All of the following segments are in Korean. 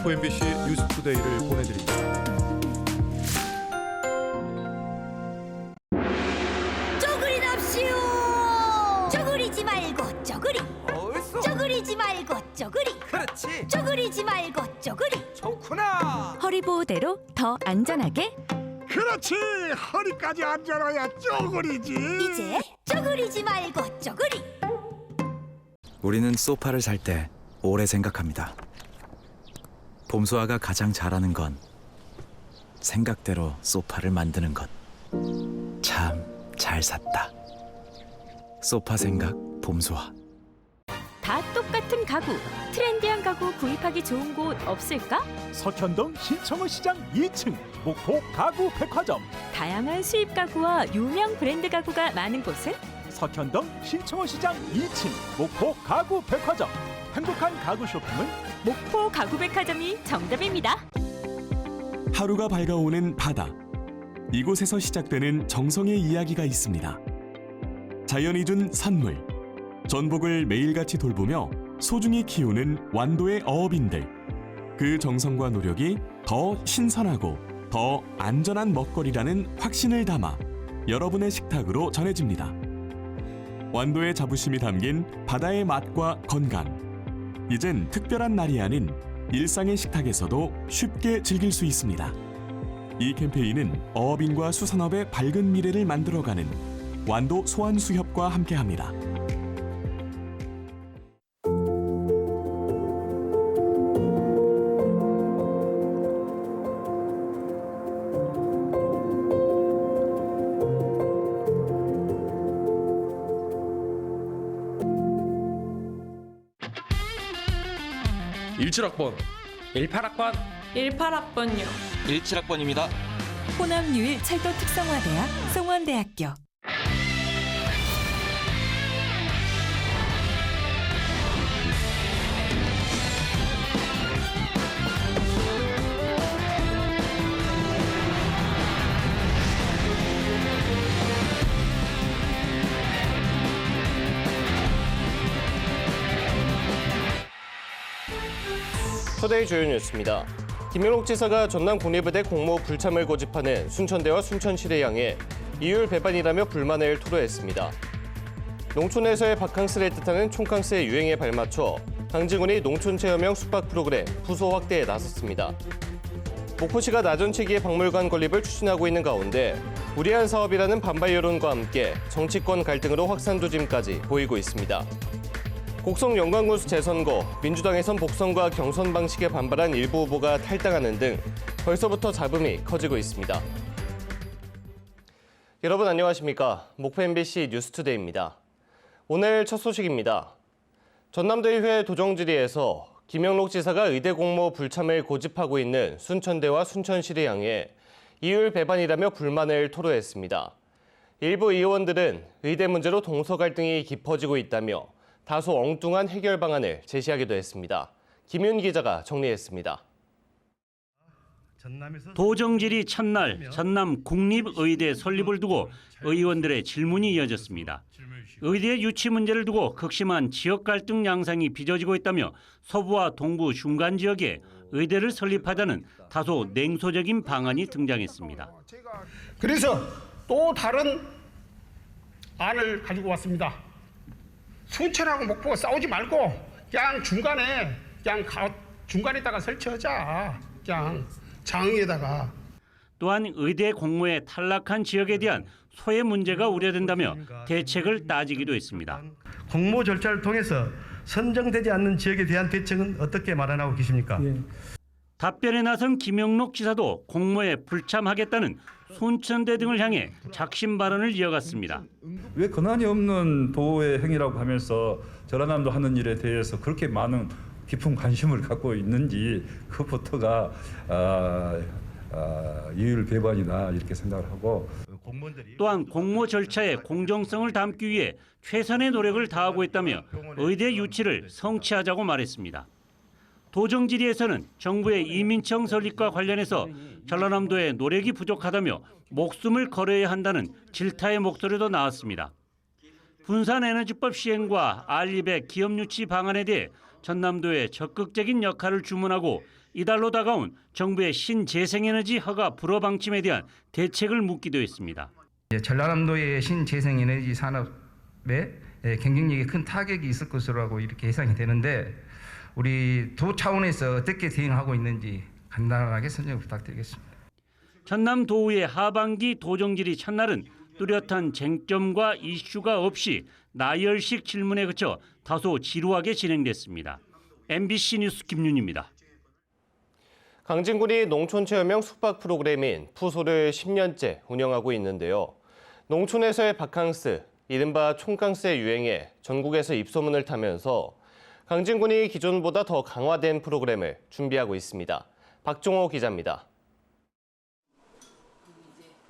목포 MBC 뉴스투데이를 보내드립니다. 쪼그리답시오. 쪼그리지 말고 쪼그리. 쪼그리지 말고 쪼그리. 그렇지. 쪼그리지 말고 쪼그리. 좋구나. 허리 보호대로 더 안전하게. 그렇지. 허리까지 앉아놔야 쪼그리지. 이제 쪼그리지 말고 쪼그리. 우리는 소파를 살 때 오래 생각합니다. 봄소아가 가장 잘하는 건 생각대로 소파를 만드는 것. 참 잘 샀다. 소파 생각 봄소아. 다 똑같은 가구. 트렌디한 가구 구입하기 좋은 곳 없을까? 석현동 신청호 시장 2층 목포 가구 백화점. 다양한 수입 가구와 유명 브랜드 가구가 많은 곳은 석현동 신청호 시장 2층 목포 가구 백화점. 행복한 가구 쇼핑은 목포 가구 백화점이 정답입니다. 하루가 밝아오는 바다. 이곳에서 시작되는 정성의 이야기가 있습니다. 자연이 준 선물. 전복을 매일같이 돌보며 소중히 키우는 완도의 어업인들. 그 정성과 노력이 더 신선하고 더 안전한 먹거리라는 확신을 담아 여러분의 식탁으로 전해집니다. 완도의 자부심이 담긴 바다의 맛과 건강. 이젠 특별한 날이 아닌 일상의 식탁에서도 쉽게 즐길 수 있습니다. 이 캠페인은 어업인과 수산업의 밝은 미래를 만들어가는 완도 소환수협과 함께합니다. (17학번) 18학번 18학번요. 17학번입니다. 호남유일 철도 특성화대학 송원대학교. 투데이 주요 뉴스입니다. 김영록 지사가 전남 국립의대 공모 불참을 고집하는 순천대와 순천시를 향해 이율 배반이라며 불만을 토로했습니다. 농촌에서의 바캉스를 뜻하는 촌캉스의 유행에 발맞춰 강진군이 농촌체험형 숙박 프로그램 부소 확대에 나섰습니다. 목포시가 나전체기의 박물관 건립을 추진하고 있는 가운데 무리한 사업이라는 반발 여론과 함께 정치권 갈등으로 확산 조짐까지 보이고 있습니다. 곡성 영광군수 재선거, 민주당에선 복선과 경선 방식에 반발한 일부 후보가 탈당하는 등 벌써부터 잡음이 커지고 있습니다. 여러분 안녕하십니까? 목포 MBC 뉴스투데이입니다. 오늘 첫 소식입니다. 전남도 의회 도정질의에서 김영록 지사가 의대 공모 불참을 고집하고 있는 순천대와 순천시를 향해 이율 배반이라며 불만을 토로했습니다. 일부 의원들은 의대 문제로 동서 갈등이 깊어지고 있다며 다소 엉뚱한 해결 방안을 제시하기도 했습니다. 김윤 기자가 정리했습니다. 도정질의 첫날 전남 국립의대 설립을 두고 의원들의 질문이 이어졌습니다. 의대 유치 문제를 두고 극심한 지역 갈등 양상이 빚어지고 있다며 서부와 동부 중간 지역에 의대를 설립하자는 다소 냉소적인 방안이 등장했습니다. 그래서 또 다른 안을 가지고 왔습니다. 순천하고 목포가 싸우지 말고 그냥 중간에다가 설치하자. 그냥 장에다가. 또한 의대 공모에 탈락한 지역에 대한 소외 문제가 우려된다며 대책을 따지기도 했습니다. 공모 절차를 통해서 선정되지 않는 지역에 대한 대책은 어떻게 마련하고 계십니까? 답변에 나선 김영록 지사도 공모에 불참하겠다는 순천대 등을 향해 작심 발언을 이어갔습니다. 왜 권한이 없는 도의 행위라고 하면서 전라남도 하는 일에 대해서 그렇게 많은 깊은 관심을 갖고 있는지 그것부터가 이율 배반이다 이렇게 생각을 하고, 또한 공모 절차의 공정성을 담기 위해 최선의 노력을 다하고 있다며 의대 유치를 성취하자고 말했습니다. 도정질의에서는 정부의 이민청 설립과 관련해서 전라남도의 노력이 부족하다며 목숨을 걸어야 한다는 질타의 목소리도 나왔습니다. 분산에너지법 시행과 R200 기업 유치 방안에 대해 전남도에 적극적인 역할을 주문하고 이달로 다가온 정부의 신재생에너지 허가 불허 방침에 대한 대책을 묻기도 했습니다. 전라남도의 신재생에너지 산업에 경쟁력에 큰 타격이 있을 것으로 이렇게 예상이 되는데 우리 도 차원에서 어떻게 대응하고 있는지 간단하게 설명 부탁드리겠습니다. 전남 도의회 하반기 도정질의 첫날은 뚜렷한 쟁점과 이슈가 없이 나열식 질문에 그쳐 다소 지루하게 진행됐습니다. MBC 뉴스 김윤입니다. 강진군이 농촌체험형 숙박 프로그램인 푸소를 10년째 운영하고 있는데요. 농촌에서의 바캉스, 이른바 촌캉스의 유행에 전국에서 입소문을 타면서 강진군이 기존보다 더 강화된 프로그램을 준비하고 있습니다. 박종호 기자입니다.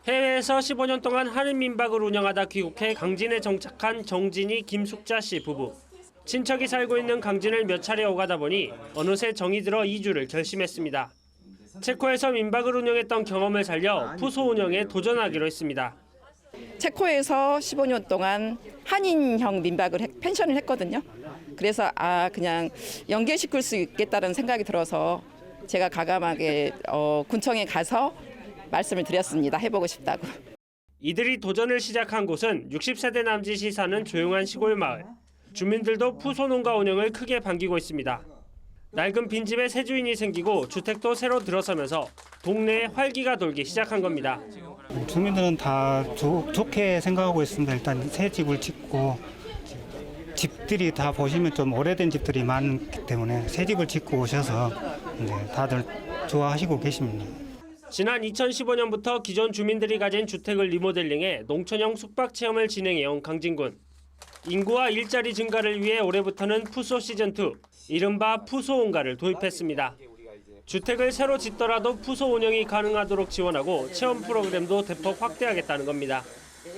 해외에서 15년 동안 한인민박을 운영하다 귀국해 강진에 정착한 정진이 김숙자 씨 부부. 친척이 살고 있는 강진을 몇 차례 오가다 보니 어느새 정이 들어 이주를 결심했습니다. 체코에서 민박을 운영했던 경험을 살려 푸소 운영에 도전하기로 했습니다. 체코에서 15년 동안 한인형 민박을 펜션을 했거든요. 그래서 그냥 연계시킬 수 있겠다는 생각이 들어서 제가 과감하게 군청에 가서 말씀을 드렸습니다. 해보고 싶다고. 이들이 도전을 시작한 곳은 60세대 남짓이 사는 조용한 시골 마을. 주민들도 푸소 농가 운영을 크게 반기고 있습니다. 낡은 빈집에 새 주인이 생기고 주택도 새로 들어서면서 동네에 활기가 돌기 시작한 겁니다. 주민들은 다 좋게 생각하고 있습니다. 일단 새 집을 짓고 집들이 다 보시면 좀 오래된 집들이 많기 때문에 새 집을 짓고 오셔서 다들 좋아하시고 계십니다. 지난 2015년부터 기존 주민들이 가진 주택을 리모델링해 농촌형 숙박 체험을 진행해온 강진군. 인구와 일자리 증가를 위해 올해부터는 푸소 시즌2, 이른바 푸소 온가를 도입했습니다. 주택을 새로 짓더라도 푸소 운영이 가능하도록 지원하고 체험 프로그램도 대폭 확대하겠다는 겁니다.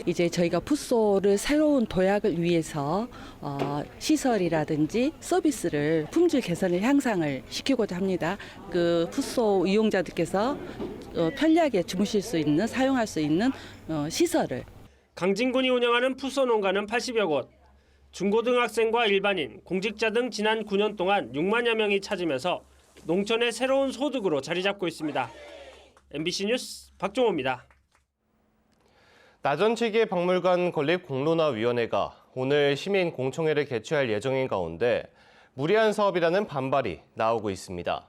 이제 저희가 푸소를 새로운 도약을 위해서 시설이라든지 서비스를 품질 개선을 향상을 시키고자 합니다. 그 푸소 이용자들께서 편리하게 주무실 수 있는, 사용할 수 있는 시설을. 강진군이 운영하는 푸소 농가는 80여 곳. 중고등학생과 일반인, 공직자 등 지난 9년 동안 6만여 명이 찾으면서 농촌의 새로운 소득으로 자리 잡고 있습니다. MBC 뉴스 박종호입니다. 나전칠기 박물관 건립 공론화위원회가 오늘 시민 공청회를 개최할 예정인 가운데 무리한 사업이라는 반발이 나오고 있습니다.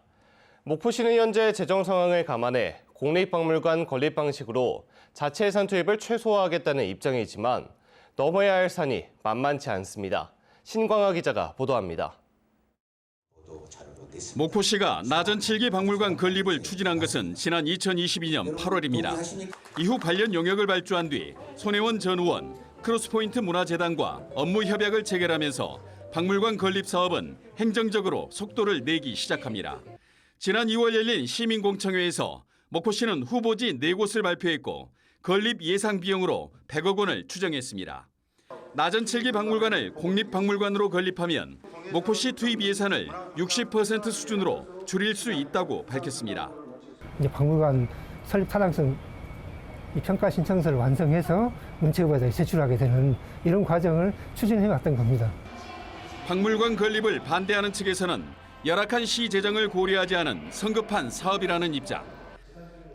목포시는 현재 재정 상황을 감안해 공립박물관 건립 방식으로 자체 예산 투입을 최소화하겠다는 입장이지만 넘어야 할 산이 만만치 않습니다. 신광하 기자가 보도합니다. 목포시가 나전칠기 박물관 건립을 추진한 것은 지난 2022년 8월입니다. 이후 관련 용역을 발주한 뒤 손혜원 전 의원, 크로스포인트 문화재단과 업무 협약을 체결하면서 박물관 건립 사업은 행정적으로 속도를 내기 시작합니다. 지난 2월 열린 시민공청회에서 목포시는 후보지 4곳을 발표했고 건립 예상 비용으로 100억 원을 추정했습니다. 나전칠기 박물관을 공립박물관으로 건립하면 목포시 투입 예산을 60% 수준으로 줄일 수 있다고 밝혔습니다. 이제 박물관 설립 타당성 평가 신청서를 완성해서 문체부에다 제출하게 되는 이런 과정을 추진해 왔던 겁니다. 박물관 건립을 반대하는 측에서는 열악한 시 재정을 고려하지 않은 성급한 사업이라는 입장.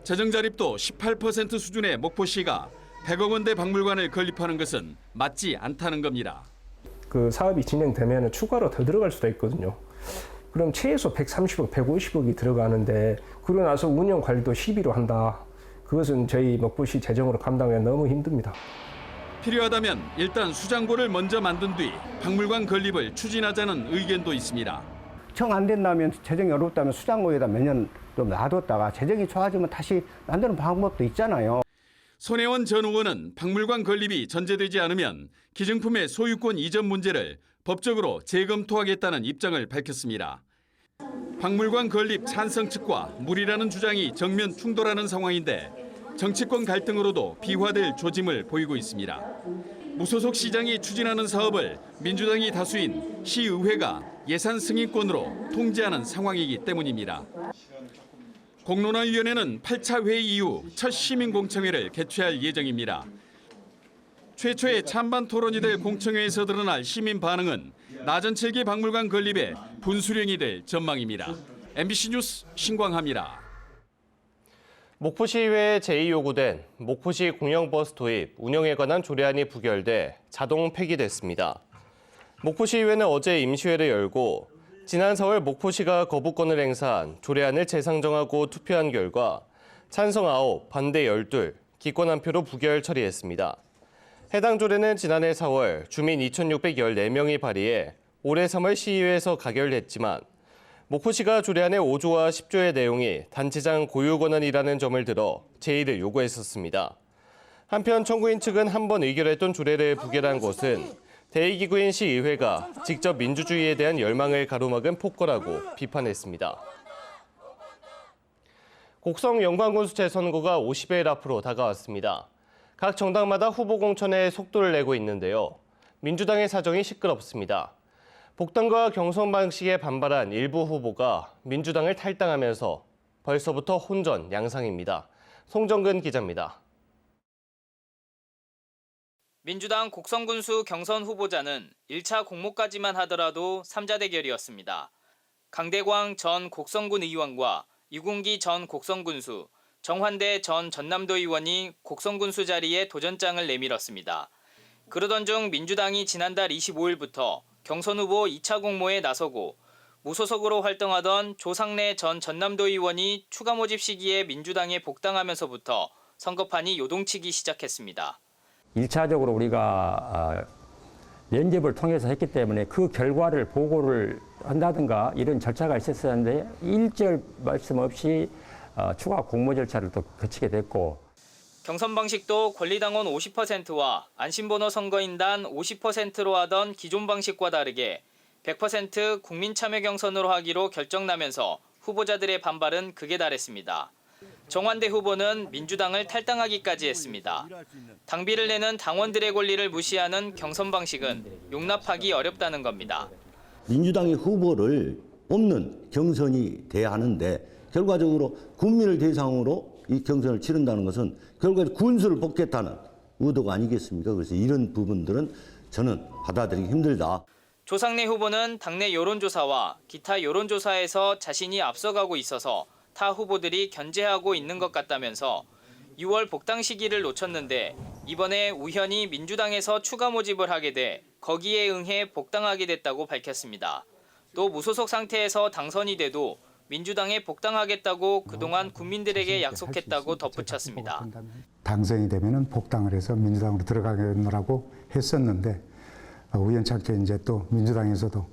재정 자립도 18% 수준의 목포시가 100억 원대 박물관을 건립하는 것은 맞지 않다는 겁니다. 그 사업이 진행되면 추가로 더 들어갈 수도 있거든요. 그럼 최소 130억, 150억이 들어가는데 그러고 나서 운영 관리도 시비로 한다. 그것은 저희 목포시 재정으로 감당하기 너무 힘듭니다. 필요하다면 일단 수장고를 먼저 만든 뒤 박물관 건립을 추진하자는 의견도 있습니다. 정 안 된다면 재정이 어렵다면 수장고에다 몇 년 좀 놔뒀다가 재정이 좋아지면 다시 만드는 방법도 있잖아요. 손혜원 전 의원은 박물관 건립이 전제되지 않으면 기증품의 소유권 이전 문제를 법적으로 재검토하겠다는 입장을 밝혔습니다. 박물관 건립 찬성 측과 무리라는 주장이 정면 충돌하는 상황인데 정치권 갈등으로도 비화될 조짐을 보이고 있습니다. 무소속 시장이 추진하는 사업을 민주당이 다수인 시의회가 예산 승인권으로 통제하는 상황이기 때문입니다. 공론화위원회는 8차 회의 이후 첫 시민공청회를 개최할 예정입니다. 최초의 찬반 토론이 될 공청회에서 드러날 시민 반응은 나전칠기 박물관 건립의 분수령이 될 전망입니다. MBC 뉴스 신광하입니다. 목포시의회에 제2요구된 목포시 공영버스 도입, 운영에 관한 조례안이 부결돼 자동 폐기됐습니다. 목포시의회는 어제 임시회를 열고 지난 4월 목포시가 거부권을 행사한 조례안을 재상정하고 투표한 결과 찬성 9, 반대 12, 기권 1표로 부결 처리했습니다. 해당 조례는 지난해 4월 주민 2,614명이 발의해 올해 3월 시의회에서 가결됐지만 목포시가 조례안의 5조와 10조의 내용이 단체장 고유 권한이라는 점을 들어 제의를 요구했었습니다. 한편 청구인 측은 한 번 의결했던 조례를 부결한 것은 대의기구인 시의회가 직접 민주주의에 대한 열망을 가로막은 폭거라고 비판했습니다. 곡성 영광군수 재선거가 50일 앞으로 다가왔습니다. 각 정당마다 후보 공천에 속도를 내고 있는데요. 민주당의 사정이 시끄럽습니다. 복당과 경선 방식에 반발한 일부 후보가 민주당을 탈당하면서 벌써부터 혼전 양상입니다. 송정근 기자입니다. 민주당 곡성군수 경선 후보자는 1차 공모까지만 하더라도 3자 대결이었습니다. 강대광 전 곡성군 의원과 유군기 전 곡성군수, 정환대 전 전남도 의원이 곡성군수 자리에 도전장을 내밀었습니다. 그러던 중 민주당이 지난달 25일부터 경선 후보 2차 공모에 나서고 무소속으로 활동하던 조상래 전 전남도 의원이 추가 모집 시기에 민주당에 복당하면서부터 선거판이 요동치기 시작했습니다. 1차적으로 우리가 면접을 통해서 했기 때문에 그 결과를 보고를 한다든가 이런 절차가 있었었는데 일절 말씀 없이 추가 공모 절차를 또 거치게 됐고 경선 방식도 권리당원 50%와 안심번호 선거인단 50%로 하던 기존 방식과 다르게 100% 국민참여 경선으로 하기로 결정나면서 후보자들의 반발은 극에 달했습니다. 정환대 후보는 민주당을 탈당하기까지 했습니다. 당비를 내는 당원들의 권리를 무시하는 경선 방식은 용납하기 어렵다는 겁니다. 민주당의 후보를 뽑는 경선이 돼야 하는데 결과적으로 국민을 대상으로 이 경선을 치른다는 것은 결과적으로 군수를 뽑겠다는 의도가 아니겠습니까? 그래서 이런 부분들은 저는 받아들이기 힘들다. 조상래 후보는 당내 여론조사와 기타 여론조사에서 자신이 앞서가고 있어서 타 후보들이 견제하고 있는 것 같다면서 6월 복당 시기를 놓쳤는데 이번에 우연히 민주당에서 추가 모집을 하게 돼 거기에 응해 복당하게 됐다고 밝혔습니다. 또 무소속 상태에서 당선이 돼도 민주당에 복당하겠다고 그동안 국민들에게 약속했다고 덧붙였습니다. 당선이 되면은 복당을 해서 민주당으로 들어가겠노라고 했었는데 우연찮게 이제 또 민주당에서도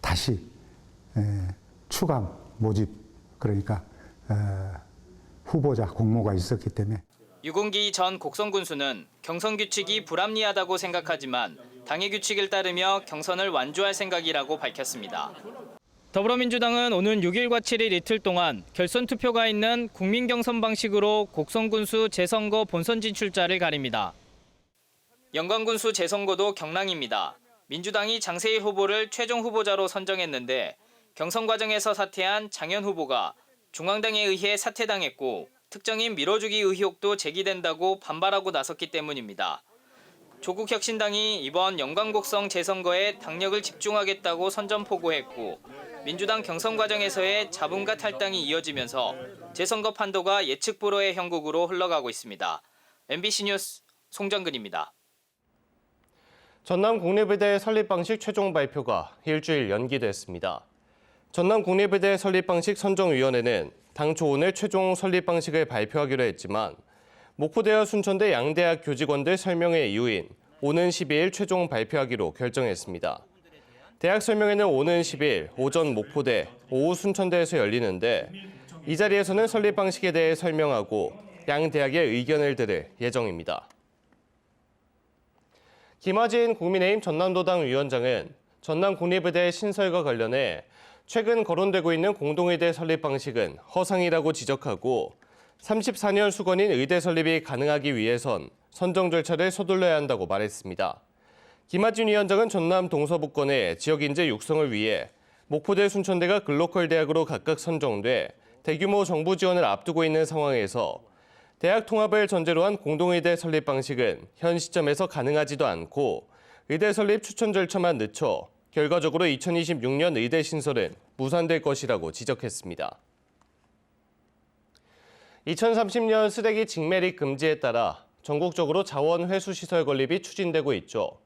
다시 추가 모집 그러니까 후보자 공모가 있었기 때문에 유군기 전 곡성군수는 경선 규칙이 불합리하다고 생각하지만 당의 규칙을 따르며 경선을 완주할 생각이라고 밝혔습니다. 더불어민주당은 오는 6일과 7일 이틀 동안 결선 투표가 있는 국민 경선 방식으로 곡성군수 재선거 본선 진출자를 가립니다. 영광군수 재선거도 경랑입니다. 민주당이 장세일 후보를 최종 후보자로 선정했는데 경선 과정에서 사퇴한 장현 후보가 중앙당에 의해 사퇴당했고 특정인 밀어주기 의혹도 제기된다고 반발하고 나섰기 때문입니다. 조국혁신당이 이번 영광곡성 재선거에 당력을 집중하겠다고 선전포고했고 민주당 경선 과정에서의 자분과 탈당이 이어지면서 재선거 판도가 예측 불허의 형국으로 흘러가고 있습니다. MBC 뉴스 송정근입니다. 전남 국립의대 설립 방식 최종 발표가 일주일 연기됐습니다. 전남 국립의대 설립 방식 선정위원회는 당초 오늘 최종 설립 방식을 발표하기로 했지만 목포대와 순천대 양대학 교직원들 설명회 이후인 오는 12일 최종 발표하기로 결정했습니다. 대학 설명회는 오는 10일 오전 목포대, 오후 순천대에서 열리는데 이 자리에서는 설립 방식에 대해 설명하고 양 대학의 의견을 들을 예정입니다. 김하진 국민의힘 전남도당 위원장은 전남 국립의대 신설과 관련해 최근 거론되고 있는 공동의대 설립 방식은 허상이라고 지적하고 34년 수건인 의대 설립이 가능하기 위해선 선정 절차를 서둘러야 한다고 말했습니다. 김하진 위원장은 전남 동서북권의 지역인재 육성을 위해 목포대, 순천대가 글로컬 대학으로 각각 선정돼 대규모 정부 지원을 앞두고 있는 상황에서 대학 통합을 전제로 한 공동의대 설립 방식은 현 시점에서 가능하지도 않고 의대 설립 추천 절차만 늦춰 결과적으로 2026년 의대 신설은 무산될 것이라고 지적했습니다. 2030년 쓰레기 직매립 금지에 따라 전국적으로 자원 회수 시설 건립이 추진되고 있죠.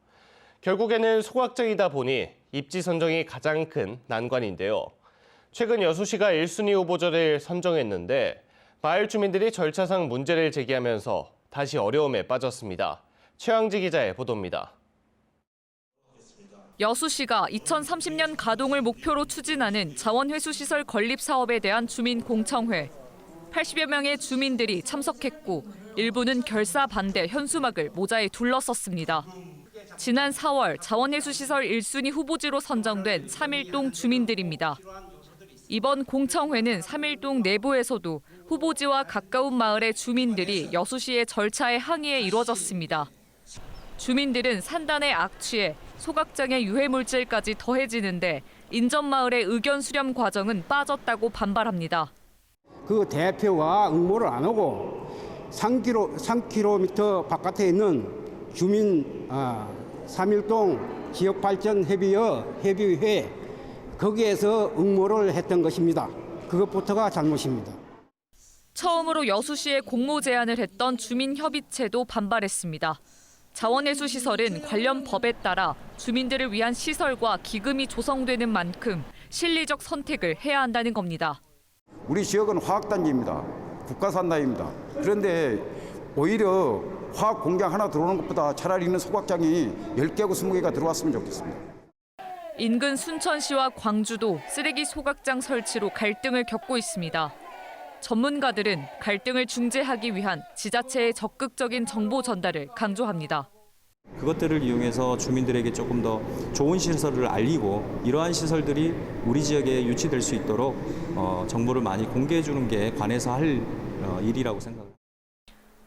결국에는 소각장이다 보니 입지 선정이 가장 큰 난관인데요. 최근 여수시가 1순위 후보자를 선정했는데 마을 주민들이 절차상 문제를 제기하면서 다시 어려움에 빠졌습니다. 최황지 기자의 보도입니다. 여수시가 2030년 가동을 목표로 추진하는 자원회수시설 건립 사업에 대한 주민 공청회. 80여 명의 주민들이 참석했고 일부는 결사 반대 현수막을 모자에 둘러썼습니다. 지난 4월 자원회수시설 1순위 후보지로 선정된 3일동 주민들입니다. 이번 공청회는 3일동 내부에서도 후보지와 가까운 마을의 주민들이 여수시의 절차에 항의에 이루어졌습니다. 주민들은 산단의 악취에 소각장의 유해물질까지 더해지는데 인접마을의 의견 수렴 과정은 빠졌다고 반발합니다. 그 대표가 응모를 안 하고 3km 바깥에 있는 주민 3일동 지역발전협의회 거기에서 응모를 했던 것입니다. 그것부터가 잘못입니다. 처음으로 여수시에 공모 제안을 했던 주민협의체도 반발했습니다. 자원회수시설은 관련 법에 따라 주민들을 위한 시설과 기금이 조성되는 만큼 실리적 선택을 해야 한다는 겁니다. 우리 지역은 화학단지입니다. 국가산단입니다. 그런데 오히려 화학 공장 하나 들어오는 것보다 차라리 있는 소각장이 10개고 20개가 들어왔으면 좋겠습니다. 인근 순천시와 광주도 쓰레기 소각장 설치로 갈등을 겪고 있습니다. 전문가들은 갈등을 중재하기 위한 지자체의 적극적인 정보 전달을 강조합니다. 그것들을 이용해서 주민들에게 조금 더 좋은 시설을 알리고 이러한 시설들이 우리 지역에 유치될 수 있도록 정보를 많이 공개해 주는 게 관해서 할 일이라고 생각합니다.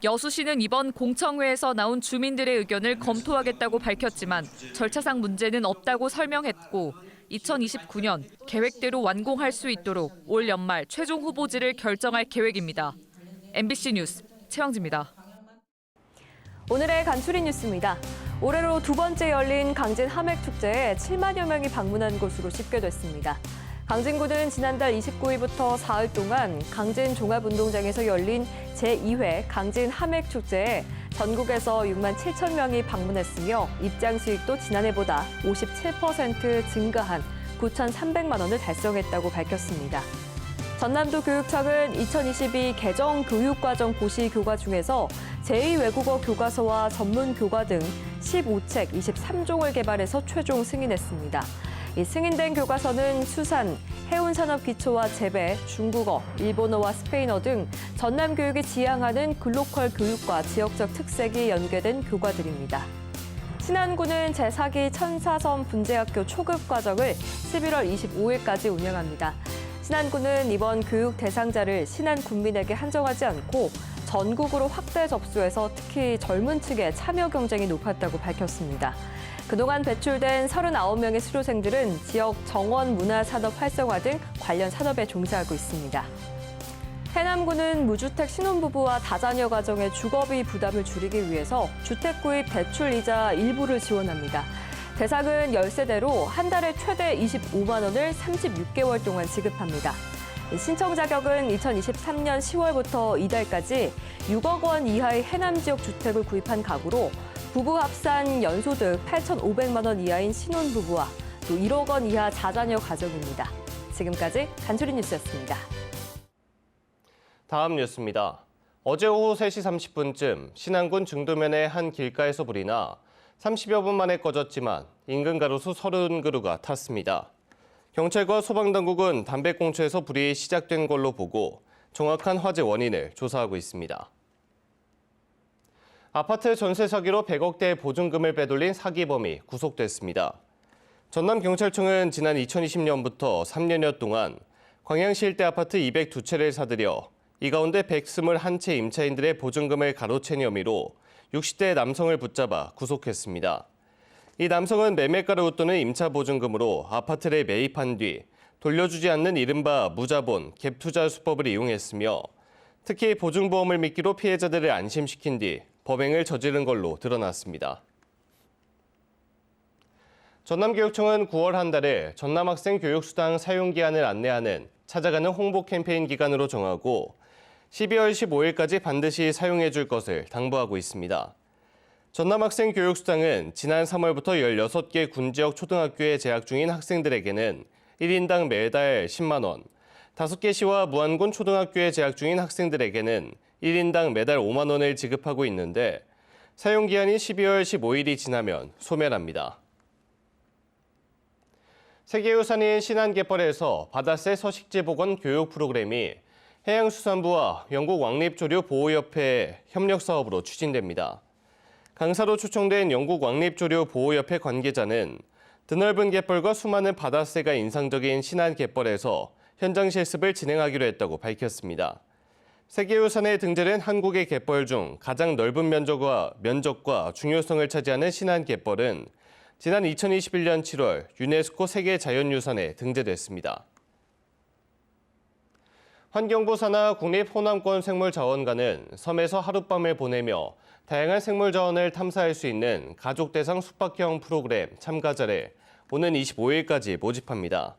여수시는 이번 공청회에서 나온 주민들의 의견을 검토하겠다고 밝혔지만 절차상 문제는 없다고 설명했고 2029년 계획대로 완공할 수 있도록 올 연말 최종 후보지를 결정할 계획입니다. MBC 뉴스 최황지입니다. 오늘의 간추린 뉴스입니다. 올해로 두 번째 열린 강진 함액축제에 7만여 명이 방문한 것으로 집계됐습니다. 강진군은 지난달 29일부터 사흘 동안 강진 종합운동장에서 열린 제2회 강진 함액축제에 전국에서 6만 7천 명이 방문했으며 입장 수익도 지난해보다 57% 증가한 9,300만 원을 달성했다고 밝혔습니다. 전남도 교육청은 2022 개정 교육과정 고시 교과 중에서 제2외국어 교과서와 전문 교과 등 15책 23종을 개발해서 최종 승인했습니다. 이 승인된 교과서는 수산, 해운산업기초와 재배, 중국어, 일본어와 스페인어 등 전남 교육이 지향하는 글로컬 교육과 지역적 특색이 연계된 교과들입니다. 신안군은 제4기 천사섬 분재학교 초급 과정을 11월 25일까지 운영합니다. 신안군은 이번 교육 대상자를 신안 군민에게 한정하지 않고 전국으로 확대 접수해서 특히 젊은 층의 참여 경쟁이 높았다고 밝혔습니다. 그동안 배출된 39명의 수료생들은 지역 정원 문화산업 활성화 등 관련 산업에 종사하고 있습니다. 해남군은 무주택 신혼부부와 다자녀 가정의 주거비 부담을 줄이기 위해서 주택 구입 대출 이자 일부를 지원합니다. 대상은 10세대로 한 달에 최대 25만 원을 36개월 동안 지급합니다. 신청 자격은 2023년 10월부터 이달까지 6억 원 이하의 해남 지역 주택을 구입한 가구로 부부 합산 연소득 8,500만 원 이하인 신혼부부와 또 1억 원 이하 다자녀 가정입니다. 지금까지 간추린 뉴스였습니다. 다음 뉴스입니다. 어제 오후 3시 30분쯤 신안군 중도면의 한 길가에서 불이 나 30여 분 만에 꺼졌지만 인근 가로수 30그루가 탔습니다. 경찰과 소방당국은 담배꽁초에서 불이 시작된 걸로 보고 정확한 화재 원인을 조사하고 있습니다. 아파트 전세 사기로 100억대의 보증금을 빼돌린 사기범이 구속됐습니다. 전남경찰청은 지난 2020년부터 3년여 동안 광양시 일대 아파트 202채를 사들여 이 가운데 121채 임차인들의 보증금을 가로챈 혐의로 60대 남성을 붙잡아 구속했습니다. 이 남성은 매매가를 웃도는 임차 보증금으로 아파트를 매입한 뒤 돌려주지 않는 이른바 무자본, 갭투자 수법을 이용했으며 특히 보증보험을 미끼로 피해자들을 안심시킨 뒤 범행을 저지른 걸로 드러났습니다. 전남교육청은 9월 한 달을 전남학생 교육수당 사용기한을 안내하는 찾아가는 홍보 캠페인 기간으로 정하고 12월 15일까지 반드시 사용해 줄 것을 당부하고 있습니다. 전남학생 교육수당은 지난 3월부터 16개 군지역 초등학교에 재학 중인 학생들에게는 1인당 매달 10만 원, 5개 시와 무안군 초등학교에 재학 중인 학생들에게는 1인당 매달 5만 원을 지급하고 있는데 사용기한이 12월 15일이 지나면 소멸합니다. 세계유산인 신안갯벌에서 바다새 서식지 복원 교육 프로그램이 해양수산부와 영국 왕립조류보호협회의 협력 사업으로 추진됩니다. 강사로 초청된 영국 왕립조류보호협회 관계자는 드넓은 갯벌과 수많은 바다새가 인상적인 신안갯벌에서 현장 실습을 진행하기로 했다고 밝혔습니다. 세계유산에 등재된 한국의 갯벌 중 가장 넓은 면적과 중요성을 차지하는 신안갯벌은 지난 2021년 7월 유네스코 세계자연유산에 등재됐습니다. 환경부 산하 국립호남권생물자원관은 섬에서 하룻밤을 보내며 다양한 생물자원을 탐사할 수 있는 가족 대상 숙박형 프로그램 참가자를 오는 25일까지 모집합니다.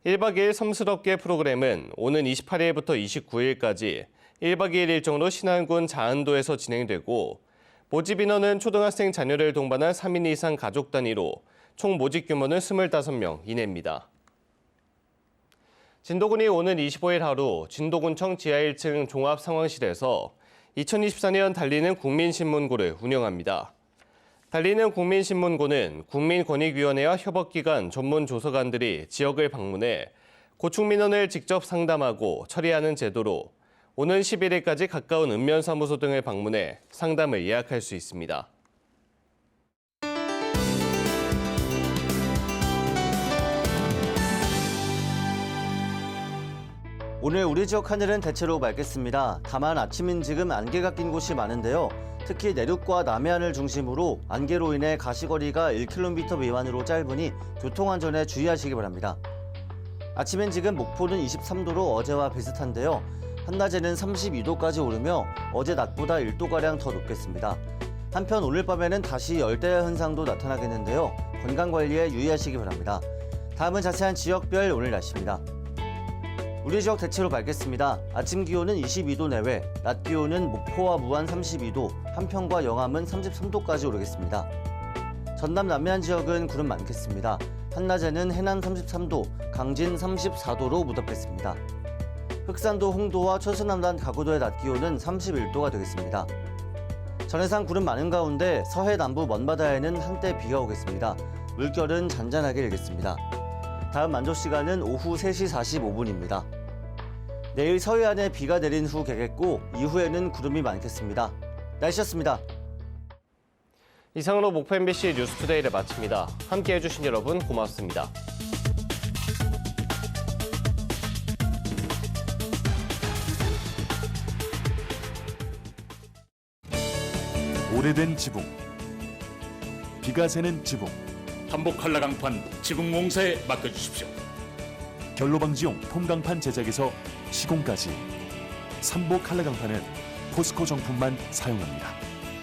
1박 2일 섬스럽게 프로그램은 오는 28일부터 29일까지 1박 2일 일정으로 신안군 자안도에서 진행되고 모집 인원은 초등학생 자녀를 동반한 3인 이상 가족 단위로 총 모집 규모는 25명 이내입니다. 진도군이 오는 25일 하루 진도군청 지하 1층 종합상황실에서 2024년 달리는 국민신문고를 운영합니다. 달리는 국민신문고는 국민권익위원회와 협업기관 전문 조서관들이 지역을 방문해 고충 민원을 직접 상담하고 처리하는 제도로 오는 11일까지 가까운 읍면사무소 등을 방문해 상담을 예약할 수 있습니다. 오늘 우리 지역 하늘은 대체로 맑겠습니다. 다만 아침인 지금 안개가 낀 곳이 많은데요. 특히 내륙과 남해안을 중심으로 안개로 인해 가시거리가 1km 미만으로 짧으니 교통안전에 주의하시기 바랍니다. 아침엔 지금 목포는 23도로 어제와 비슷한데요. 한낮에는 32도까지 오르며 어제 낮보다 1도가량 더 높겠습니다. 한편 오늘 밤에는 다시 열대야 현상도 나타나겠는데요. 건강관리에 유의하시기 바랍니다. 다음은 자세한 지역별 오늘 날씨입니다. 우리 지역 대체로 맑겠습니다. 아침 기온은 22도 내외, 낮 기온은 목포와 무안 32도, 한평과 영암은 33도까지 오르겠습니다. 전남 남해안 지역은 구름 많겠습니다. 한낮에는 해남 33도, 강진 34도로 무덥겠습니다. 흑산도 홍도와 철수남단 가구도의 낮 기온은 31도가 되겠습니다. 전해상 구름 많은 가운데 서해 남부 먼바다에는 한때 비가 오겠습니다. 물결은 잔잔하게 일겠습니다. 다음 만조 시간은 오후 3시 45분입니다. 내일 서해안에 비가 내린 후 개겠고 이후에는 구름이 많겠습니다. 날씨였습니다. 이상으로 목포 MBC 뉴스투데이를 마칩니다. 함께해 주신 여러분 고맙습니다. 오래된 지붕, 비가 새는 지붕, 한복 한라강판 지붕공사에 맡겨주십시오. 결로방지용 폼강판 제작에서 시공까지 삼복 한라강판은 포스코 정품만 사용합니다.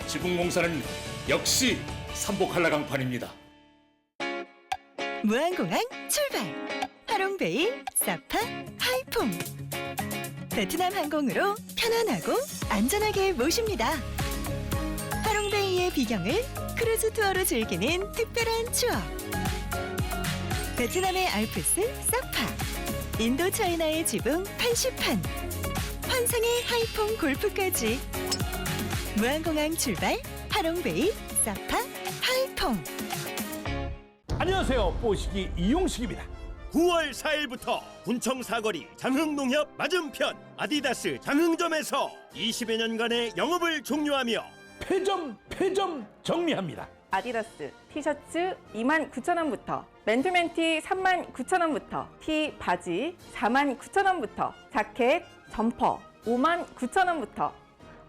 지붕공사는 역시 삼복 한라강판입니다. 무안공항 출발! 하롱베이 사파 하이폼! 베트남 항공으로 편안하고 안전하게 모십니다. 하롱베이의 비경을 크루즈 투어로 즐기는 특별한 추억. 베트남의 알프스 사파, 인도 차이나의 지붕 판시판, 환상의 하이폼 골프까지. 무안공항 출발, 하롱베이 사파 하이폼. 안녕하세요, 뽀시기 이용식입니다. 9월 4일부터 군청 사거리 장흥농협 맞은편 아디다스 장흥점에서 20여 년간의 영업을 종료하며 폐점 정리합니다. 아디다스 티셔츠 29,000원부터, 맨투맨티 39,000원부터, 티 바지 49,000원부터, 자켓, 점퍼 59,000원부터,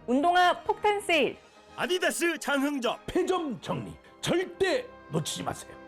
운동화 폭탄 세일. 아디다스 장흥점 폐점 정리 절대 놓치지 마세요.